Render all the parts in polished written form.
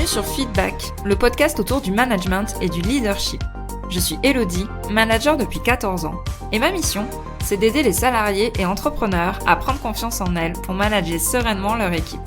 Bienvenue sur Feedback, le podcast autour du management et du leadership. Je suis Elodie, manager depuis 14 ans, et ma mission, c'est d'aider les salariés et entrepreneurs à prendre confiance en elles pour manager sereinement leur équipe.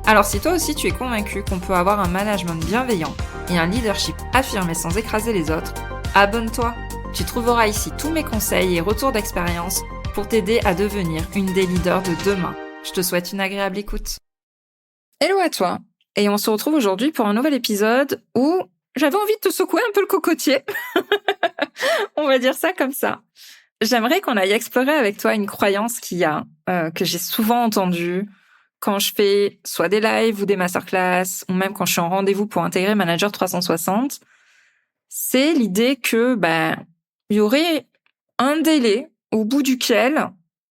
Alors si toi aussi tu es convaincu qu'on peut avoir un management bienveillant et un leadership affirmé sans écraser les autres, abonne-toi. Tu trouveras ici tous mes conseils et retours d'expérience pour t'aider à devenir une des leaders de demain. Je te souhaite une agréable écoute. Hello à toi, et on se retrouve aujourd'hui pour un nouvel épisode où j'avais envie de te secouer un peu le cocotier. On va dire ça comme ça. J'aimerais qu'on aille explorer avec toi une croyance qu'il y a, que j'ai souvent entendue quand je fais soit des lives ou des masterclass, ou même quand je suis en rendez-vous pour intégrer Manager 360. C'est l'idée que, il y aurait un délai au bout duquel,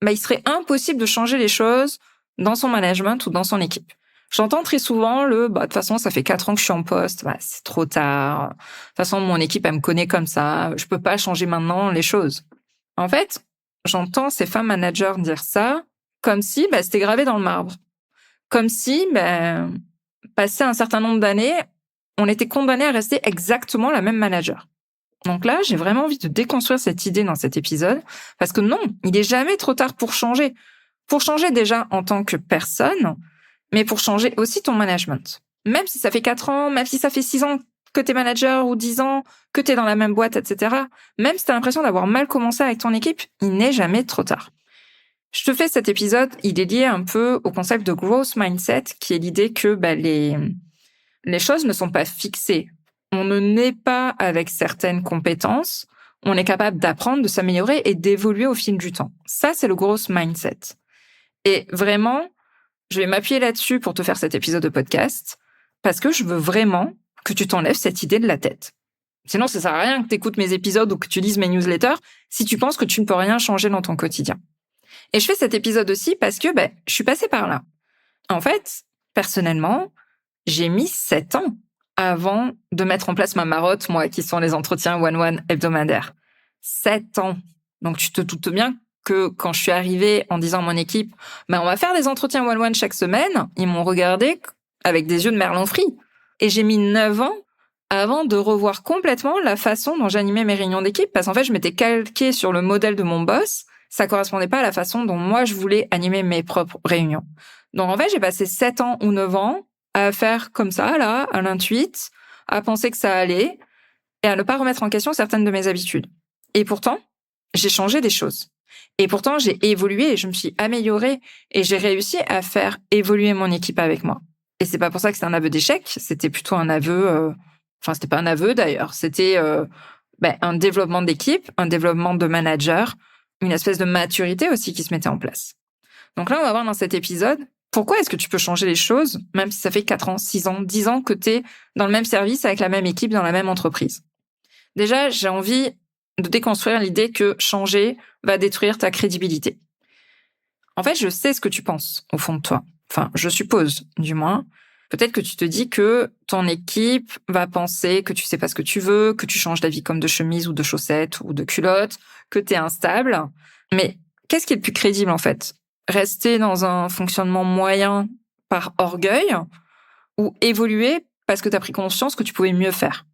il serait impossible de changer les choses dans son management ou dans son équipe. J'entends très souvent de toute façon, ça fait 4 ans que je suis en poste, c'est trop tard. De toute façon, mon équipe, elle me connaît comme ça, je peux pas changer maintenant les choses. En fait, j'entends ces femmes managers dire ça comme si, c'était gravé dans le marbre. Comme si, passé un certain nombre d'années, on était condamné à rester exactement la même manager. Donc là, j'ai vraiment envie de déconstruire cette idée dans cet épisode, parce que non, il est jamais trop tard pour changer. Pour changer déjà en tant que personne, mais pour changer aussi ton management. Même si ça fait 4 ans, même si ça fait 6 ans que t'es manager ou 10 ans, que t'es dans la même boîte, etc. Même si t'as l'impression d'avoir mal commencé avec ton équipe, il n'est jamais trop tard. Je te fais cet épisode, il est lié un peu au concept de growth mindset, qui est l'idée que les choses ne sont pas fixées. On ne naît pas avec certaines compétences, on est capable d'apprendre, de s'améliorer et d'évoluer au fil du temps. Ça, c'est le growth mindset. Et vraiment, je vais m'appuyer là-dessus pour te faire cet épisode de podcast, parce que je veux vraiment que tu t'enlèves cette idée de la tête. Sinon, ça sert à rien que tu écoutes mes épisodes ou que tu lises mes newsletters si tu penses que tu ne peux rien changer dans ton quotidien. Et je fais cet épisode aussi parce que je suis passée par là. En fait, personnellement, j'ai mis 7 ans avant de mettre en place ma marotte, moi, qui sont les entretiens one-one hebdomadaires. 7 ans. Donc, tu te doutes bien que quand je suis arrivée en disant à mon équipe, on va faire des entretiens one-one chaque semaine, ils m'ont regardé avec des yeux de merlan frit. Et j'ai mis 9 ans avant de revoir complètement la façon dont j'animais mes réunions d'équipe, parce qu'en fait, je m'étais calquée sur le modèle de mon boss, ça correspondait pas à la façon dont moi, je voulais animer mes propres réunions. Donc, en fait, j'ai passé 7 ans ou 9 ans à faire comme ça, là, à l'intuite, à penser que ça allait, et à ne pas remettre en question certaines de mes habitudes. Et pourtant, j'ai changé des choses. Et pourtant, j'ai évolué et je me suis améliorée et j'ai réussi à faire évoluer mon équipe avec moi. Et c'est pas pour ça que c'était un aveu d'échec, c'était plutôt un aveu... c'était pas un aveu d'ailleurs, c'était un développement d'équipe, un développement de manager, une espèce de maturité aussi qui se mettait en place. Donc là, on va voir dans cet épisode pourquoi est-ce que tu peux changer les choses, même si ça fait 4 ans, 6 ans, 10 ans que tu es dans le même service avec la même équipe, dans la même entreprise. Déjà, j'ai envie de déconstruire l'idée que changer va détruire ta crédibilité. En fait, je sais ce que tu penses au fond de toi. Enfin, je suppose, du moins. Peut-être que tu te dis que ton équipe va penser que tu sais pas ce que tu veux, que tu changes d'avis comme de chemise ou de chaussettes ou de culottes, que t'es instable. Mais qu'est-ce qui est le plus crédible, en fait? Rester dans un fonctionnement moyen par orgueil ou évoluer parce que t'as pris conscience que tu pouvais mieux faire?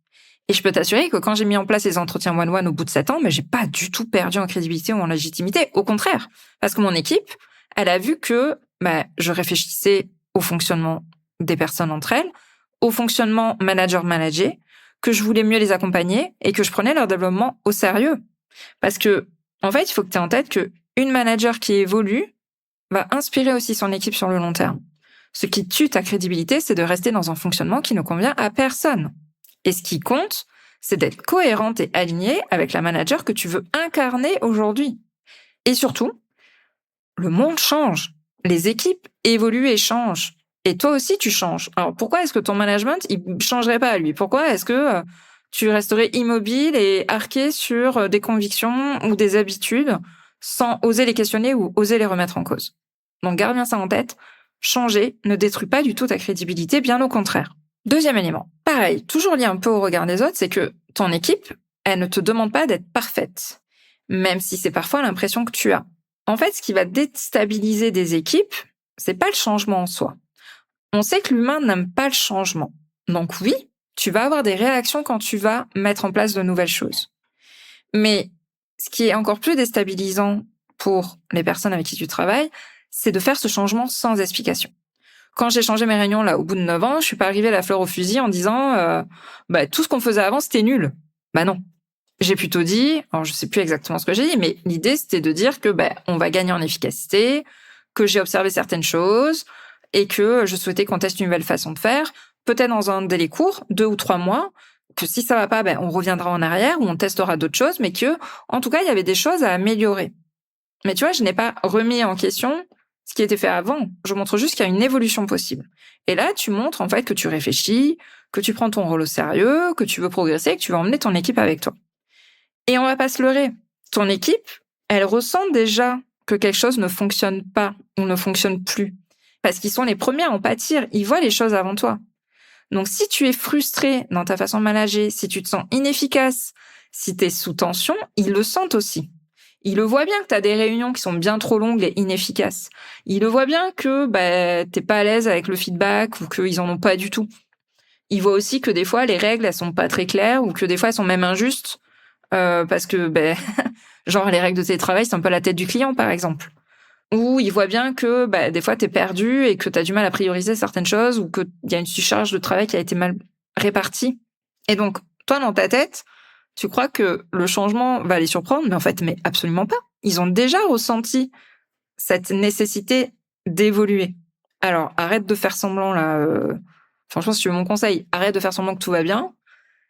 Et je peux t'assurer que quand j'ai mis en place les entretiens one-one au bout de 7 ans, j'ai pas du tout perdu en crédibilité ou en légitimité. Au contraire. Parce que mon équipe, elle a vu que, je réfléchissais au fonctionnement des personnes entre elles, au fonctionnement manager-manager, que je voulais mieux les accompagner et que je prenais leur développement au sérieux. Parce que, en fait, il faut que tu aies en tête que une manager qui évolue va inspirer aussi son équipe sur le long terme. Ce qui tue ta crédibilité, c'est de rester dans un fonctionnement qui ne convient à personne. Et ce qui compte, c'est d'être cohérente et alignée avec la manager que tu veux incarner aujourd'hui. Et surtout, le monde change. Les équipes évoluent et changent. Et toi aussi, tu changes. Alors, pourquoi est-ce que ton management, il changerait pas, lui? Pourquoi est-ce que tu resterais immobile et arqué sur des convictions ou des habitudes sans oser les questionner ou oser les remettre en cause? Donc, garde bien ça en tête. Changer ne détruit pas du tout ta crédibilité, bien au contraire. Deuxième élément. Pareil, toujours lié un peu au regard des autres, c'est que ton équipe, elle ne te demande pas d'être parfaite. Même si c'est parfois l'impression que tu as. En fait, ce qui va déstabiliser des équipes, c'est pas le changement en soi. On sait que l'humain n'aime pas le changement. Donc oui, tu vas avoir des réactions quand tu vas mettre en place de nouvelles choses. Mais ce qui est encore plus déstabilisant pour les personnes avec qui tu travailles, c'est de faire ce changement sans explication. Quand j'ai changé mes réunions là au bout de 9 ans, je suis pas arrivée la fleur au fusil en disant tout ce qu'on faisait avant c'était nul. Bah non. J'ai plutôt dit, alors je sais plus exactement ce que j'ai dit, mais l'idée c'était de dire que on va gagner en efficacité, que j'ai observé certaines choses et que je souhaitais qu'on teste une nouvelle façon de faire, peut-être dans un délai court, 2 ou 3 mois, que si ça va pas, on reviendra en arrière ou on testera d'autres choses, mais que, en tout cas, il y avait des choses à améliorer. Mais tu vois, je n'ai pas remis en question ce qui était fait avant. Je montre juste qu'il y a une évolution possible. Et là, tu montres en fait que tu réfléchis, que tu prends ton rôle au sérieux, que tu veux progresser, que tu veux emmener ton équipe avec toi. Et on va pas se leurrer. Ton équipe, elle ressent déjà que quelque chose ne fonctionne pas ou ne fonctionne plus. Parce qu'ils sont les premiers à en pâtir. Ils voient les choses avant toi. Donc, si tu es frustré dans ta façon de manager, si tu te sens inefficace, si tu es sous tension, ils le sentent aussi. Ils le voient bien que tu as des réunions qui sont bien trop longues et inefficaces. Ils le voient bien que t'es pas à l'aise avec le feedback ou qu'ils en ont pas du tout. Ils voient aussi que des fois, les règles, elles sont pas très claires ou que des fois, elles sont même injustes parce que, genre, les règles de télétravail, c'est un peu la tête du client, par exemple. Ou ils voient bien que des fois, t'es perdu et que t'as du mal à prioriser certaines choses ou qu'il y a une surcharge de travail qui a été mal répartie. Et donc, toi, dans ta tête, tu crois que le changement va les surprendre, mais en fait, mais absolument pas. Ils ont déjà ressenti cette nécessité d'évoluer. Alors, arrête de faire semblant, là. Franchement, si tu veux mon conseil, arrête de faire semblant que tout va bien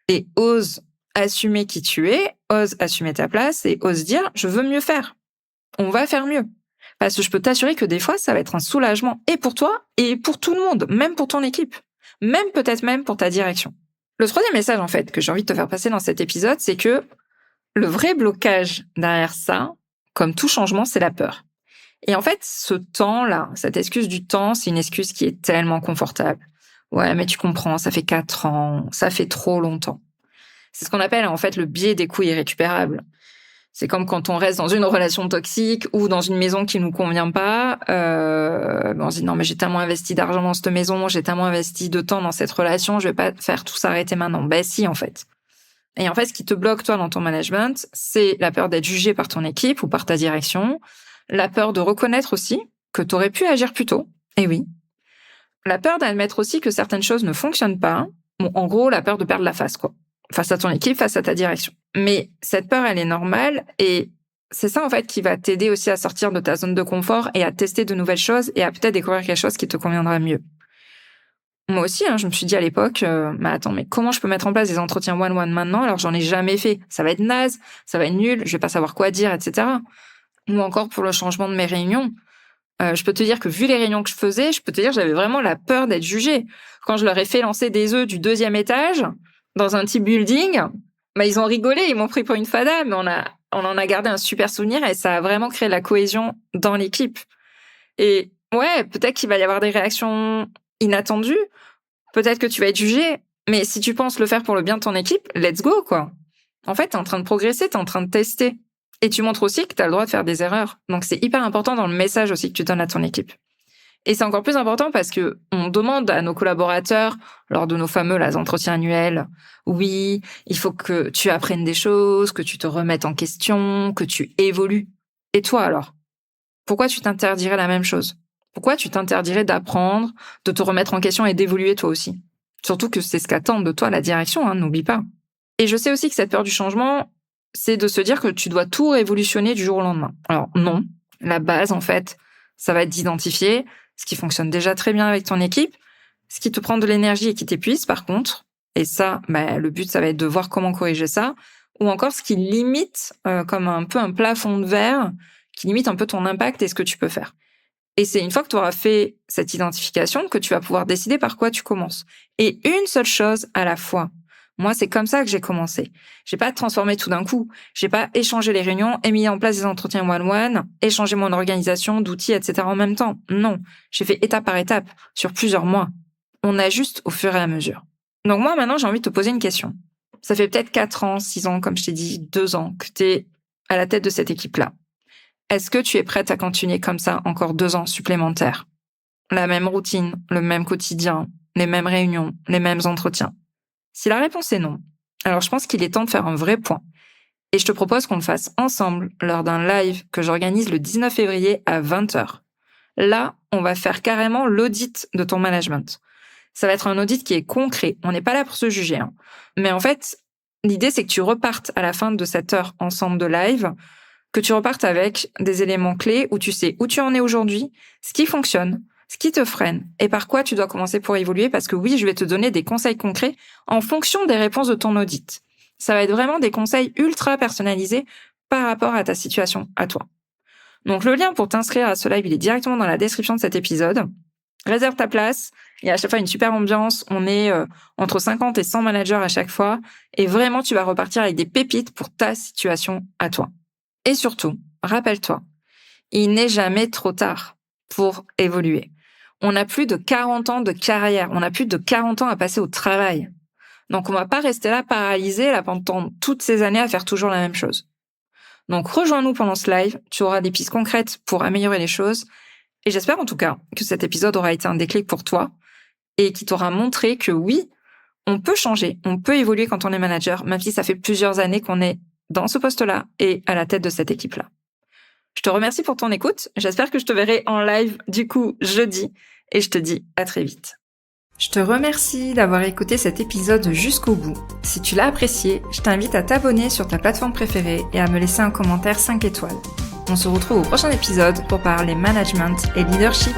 et ose assumer qui tu es, ose assumer ta place et ose dire « je veux mieux faire ». On va faire mieux. Parce que je peux t'assurer que des fois, ça va être un soulagement et pour toi et pour tout le monde, même pour ton équipe, même peut-être même pour ta direction. Le troisième message, en fait, que j'ai envie de te faire passer dans cet épisode, c'est que le vrai blocage derrière ça, comme tout changement, c'est la peur. Et en fait, ce temps-là, cette excuse du temps, c'est une excuse qui est tellement confortable. Ouais, mais tu comprends, ça fait 4 ans, ça fait trop longtemps. C'est ce qu'on appelle, en fait, le biais des coûts irrécupérables. C'est comme quand on reste dans une relation toxique ou dans une maison qui nous convient pas. On se dit non mais j'ai tellement investi d'argent dans cette maison, j'ai tellement investi de temps dans cette relation, je vais pas faire tout s'arrêter maintenant. Si en fait. Et en fait, ce qui te bloque toi dans ton management, c'est la peur d'être jugé par ton équipe ou par ta direction, la peur de reconnaître aussi que tu aurais pu agir plus tôt. Et oui. La peur d'admettre aussi que certaines choses ne fonctionnent pas. Bon, en gros, la peur de perdre la face, quoi. Face à ton équipe, face à ta direction. Mais cette peur, elle est normale et c'est ça, en fait, qui va t'aider aussi à sortir de ta zone de confort et à tester de nouvelles choses et à peut-être découvrir quelque chose qui te conviendra mieux. Moi aussi, je me suis dit à l'époque, mais comment je peux mettre en place des entretiens one-one maintenant alors j'en ai jamais fait? Ça va être naze, ça va être nul, je vais pas savoir quoi dire, etc. Ou encore pour le changement de mes réunions. Je peux te dire que vu les réunions que je faisais, je peux te dire que j'avais vraiment la peur d'être jugée. Quand je leur ai fait lancer des œufs du 2e étage, dans un team building, ils ont rigolé, ils m'ont pris pour une fada, mais on en a gardé un super souvenir et ça a vraiment créé de la cohésion dans l'équipe. Et ouais, peut-être qu'il va y avoir des réactions inattendues, peut-être que tu vas être jugé, mais si tu penses le faire pour le bien de ton équipe, let's go, quoi. En fait, t'es en train de progresser, t'es en train de tester. Et tu montres aussi que t'as le droit de faire des erreurs. Donc c'est hyper important dans le message aussi que tu donnes à ton équipe. Et c'est encore plus important parce que on demande à nos collaborateurs, lors de nos fameux entretiens annuels, oui, il faut que tu apprennes des choses, que tu te remettes en question, que tu évolues. Et toi alors? Pourquoi tu t'interdirais la même chose? Pourquoi tu t'interdirais d'apprendre, de te remettre en question et d'évoluer toi aussi? Surtout que c'est ce qu'attend de toi la direction, n'oublie pas. Et je sais aussi que cette peur du changement, c'est de se dire que tu dois tout révolutionner du jour au lendemain. Alors non, la base en fait, ça va être d'identifier ce qui fonctionne déjà très bien avec ton équipe, ce qui te prend de l'énergie et qui t'épuise par contre, et ça, le but ça va être de voir comment corriger ça, ou encore ce qui limite comme un peu un plafond de verre, qui limite un peu ton impact et ce que tu peux faire. Et c'est une fois que tu auras fait cette identification que tu vas pouvoir décider par quoi tu commences. Et une seule chose à la fois. Moi, c'est comme ça que j'ai commencé. J'ai pas transformé tout d'un coup. J'ai pas échangé les réunions et mis en place des entretiens one-one, échangé mon organisation d'outils, etc. en même temps. Non. J'ai fait étape par étape, sur plusieurs mois. On ajuste au fur et à mesure. Donc moi, maintenant, j'ai envie de te poser une question. Ça fait peut-être 4 ans, 6 ans, comme je t'ai dit, 2 ans que t'es à la tête de cette équipe-là. Est-ce que tu es prête à continuer comme ça encore 2 ans supplémentaires? La même routine, le même quotidien, les mêmes réunions, les mêmes entretiens? Si la réponse est non, alors je pense qu'il est temps de faire un vrai point. Et je te propose qu'on le fasse ensemble lors d'un live que j'organise le 19 février à 20h. Là, on va faire carrément l'audit de ton management. Ça va être un audit qui est concret. On n'est pas là pour se juger, hein. Mais en fait, l'idée, c'est que tu repartes à la fin de cette heure ensemble de live, que tu repartes avec des éléments clés où tu sais où tu en es aujourd'hui, ce qui fonctionne, ce qui te freine et par quoi tu dois commencer pour évoluer, parce que oui, je vais te donner des conseils concrets en fonction des réponses de ton audit. Ça va être vraiment des conseils ultra personnalisés par rapport à ta situation, à toi. Donc le lien pour t'inscrire à ce live, il est directement dans la description de cet épisode. Réserve ta place. Il y a à chaque fois une super ambiance. On est entre 50 et 100 managers à chaque fois. Et vraiment, tu vas repartir avec des pépites pour ta situation à toi. Et surtout, rappelle-toi, il n'est jamais trop tard pour évoluer. On a plus de 40 ans de carrière. On a plus de 40 ans à passer au travail. Donc, on va pas rester là paralysé là, pendant toutes ces années à faire toujours la même chose. Donc, rejoins-nous pendant ce live. Tu auras des pistes concrètes pour améliorer les choses. Et j'espère en tout cas que cet épisode aura été un déclic pour toi et qui t'aura montré que oui, on peut changer, on peut évoluer quand on est manager, même si ça fait plusieurs années qu'on est dans ce poste-là et à la tête de cette équipe-là. Je te remercie pour ton écoute. J'espère que je te verrai en live du coup jeudi et je te dis à très vite. Je te remercie d'avoir écouté cet épisode jusqu'au bout. Si tu l'as apprécié, je t'invite à t'abonner sur ta plateforme préférée et à me laisser un commentaire 5 étoiles. On se retrouve au prochain épisode pour parler management et leadership.